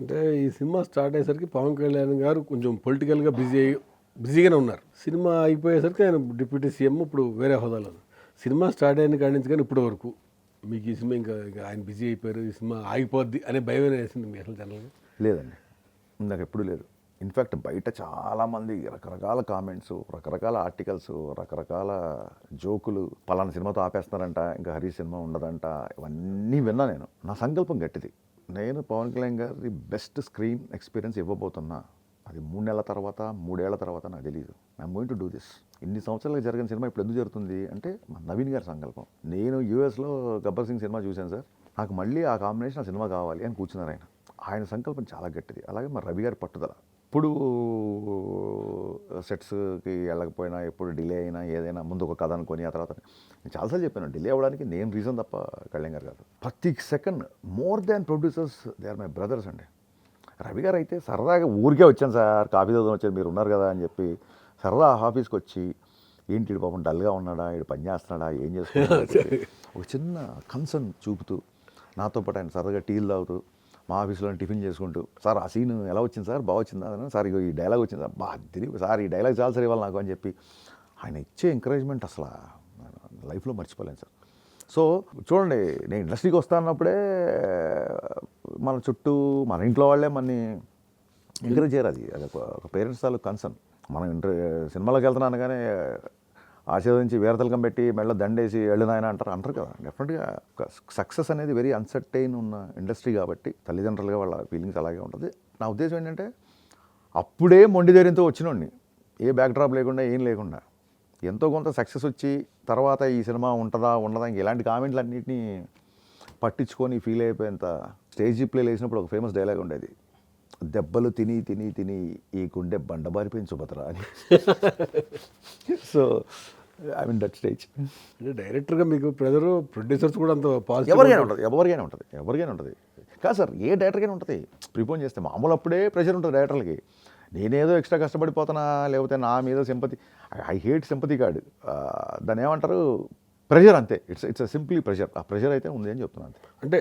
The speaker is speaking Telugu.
అంటే ఈ సినిమా స్టార్ట్ అయ్యేసరికి పవన్ కళ్యాణ్ గారు కొంచెం పొలిటికల్గా బిజీగానే ఉన్నారు. సినిమా అయిపోయేసరికి ఆయన డిప్యూటీ సీఎం ఇప్పుడు వేరే హోదాలో ఉన్నారు. సినిమా స్టార్ట్ అయిన కాడి నుంచి కానీ ఇప్పటి వరకు మీకు ఈ సినిమా ఇంకా ఆయన బిజీ అయిపోయారు, ఈ సినిమా ఆగిపోద్ది అనే భయం వేసింది మీకు అసలు జనరల్గా? లేదండి, నాకు ఎప్పుడూ లేదు. ఇన్ఫ్యాక్ట్ బయట చాలామంది రకరకాల కామెంట్స్, రకరకాల ఆర్టికల్స్, రకరకాల జోకులు, పలానా సినిమాతో ఆపేస్తున్నారంట, ఇంకా హరీష్ సినిమా ఉండదంట, ఇవన్నీ విన్నా. నేను నా సంకల్పం గట్టిది. నేను పవన్ కళ్యాణ్ గారి బెస్ట్ స్క్రీన్ ఎక్స్పీరియన్స్ ఇవ్వబోతున్నా. అది 3 నెలల తర్వాత, 3 ఏళ్ల తర్వాత నాకు తెలియదు. I'm going to do this. ఇన్ని సంవత్సరాలుగా జరిగిన సినిమా ఇప్పుడు ఎందుకు జరుగుతుంది అంటే మా నవీన్ గారి సంకల్పం. నేను యూఎస్లో గబ్బర్ సింగ్ సినిమా చూశాను సార్, నాకు మళ్ళీ ఆ కాంబినేషన్ ఆ సినిమా కావాలి అని కూర్చున్నారు ఆయన. ఆయన సంకల్పం చాలా గట్టిది. అలాగే మా రవి గారి పట్టుదల. ఎప్పుడు సెట్స్కి వెళ్ళకపోయినా, ఎప్పుడు డిలే అయినా, ఏదైనా ముందు ఒక కథ అనుకొని ఆ తర్వాత నేను చాలాసార్లు చెప్పాను, డిలే అవ్వడానికి నేను రీజన్ తప్ప కళ్యాణ్ గారు కాదు. ప్రతి second more than producers, they are my brothers అండి. రవి గారు అయితే సరదాగా ఊరికే వచ్చాను సార్, కాఫీ తాగుదాం వచ్చాను, మీరు ఉన్నారు కదా అని చెప్పి సరదా ఆఫీస్కి వచ్చి, ఏంటి వీడు పాపం డల్గా ఉన్నాడా, వీడు పని చేస్తున్నాడా, ఏం చేస్తున్నాడా ఒక చిన్న కన్సర్న్ చూపుతూ నాతో పాటు ఆయన సరదాగా టీలు తాగుతూ మా ఆఫీస్లో టిఫిన్ చేసుకుంటూ, సార్ ఆ సీన్ ఎలా వచ్చింది సార్, బాగా వచ్చిందా అని, సార్ ఇగో ఈ డైలాగ్ వచ్చింది సార్, బాగా తిరిగి సార్ ఈ డైలాగ్ చాలా సార్ ఇవ్వాలి నాకు అని చెప్పి ఆయన ఇచ్చే ఎంకరేజ్మెంట్ అసలు లైఫ్లో మర్చిపోలేను సార్. సో చూడండి, నేను ఇండస్ట్రీకి వస్తానప్పుడే మన చుట్టూ మన ఇంట్లో వాళ్ళే మనని ఎంకరేజ్ చేయరు. అది ఒక పేరెంట్స్ తాలూకు కన్సర్న్. మనం సినిమాలోకి వెళ్తున్నాను కానీ ఆశీర్వదించి వీరతలకం పెట్టి మెళ్ళ దండేసి వెళ్ళినాయన అంటారు కదా. డెఫినెట్గా సక్సెస్ అనేది వెరీ అన్సర్టైన్ ఉన్న ఇండస్ట్రీ కాబట్టి తల్లిదండ్రులుగా వాళ్ళ ఫీలింగ్స్ అలాగే ఉంటుంది. నా ఉద్దేశం ఏంటంటే అప్పుడే మొండి ధైర్యంతో వచ్చినోడిని, ఏ బ్యాక్ డ్రాప్ లేకుండా, ఏం లేకుండా, ఎంతో కొంత సక్సెస్ వచ్చి తర్వాత ఈ సినిమా ఉంటుందా ఉండదా ఇంక ఇలాంటి కామెంట్లు అన్నింటినీ పట్టించుకొని ఫీల్ అయిపోయేంత స్టేజ్ ప్లేలు వేసినప్పుడు ఒక ఫేమస్ డైలాగ్ ఉండేది, దెబ్బలు తిని తిని తిని ఈ గుండె బండబారిపోయింది సుభద్ర అని. So I mean that stage. అంటే డైరెక్టర్గా మీకు ప్రెజరు, ప్రొడ్యూసర్స్ కూడా అంత పాజిటివ్ ఎవరికైనా ఉంటుంది కాదు సార్, ఏ డైరెక్టర్కైనా ఉంటుంది. ప్రిపోన్ చేస్తే మామూలు అప్పుడే ప్రెషర్ ఉంటుంది డైరెక్టర్లకి. నేనేదో ఎక్స్ట్రా కష్టపడిపోతున్నా, లేకపోతే నా మీద sympathy, I hate sympathy card, దాన్ని ఏమంటారు, ప్రెషర్ అంతే. It's simply pressure. ఆ ప్రెషర్ అయితే ఉంది అని చెప్తున్నాను అంతే. అంటే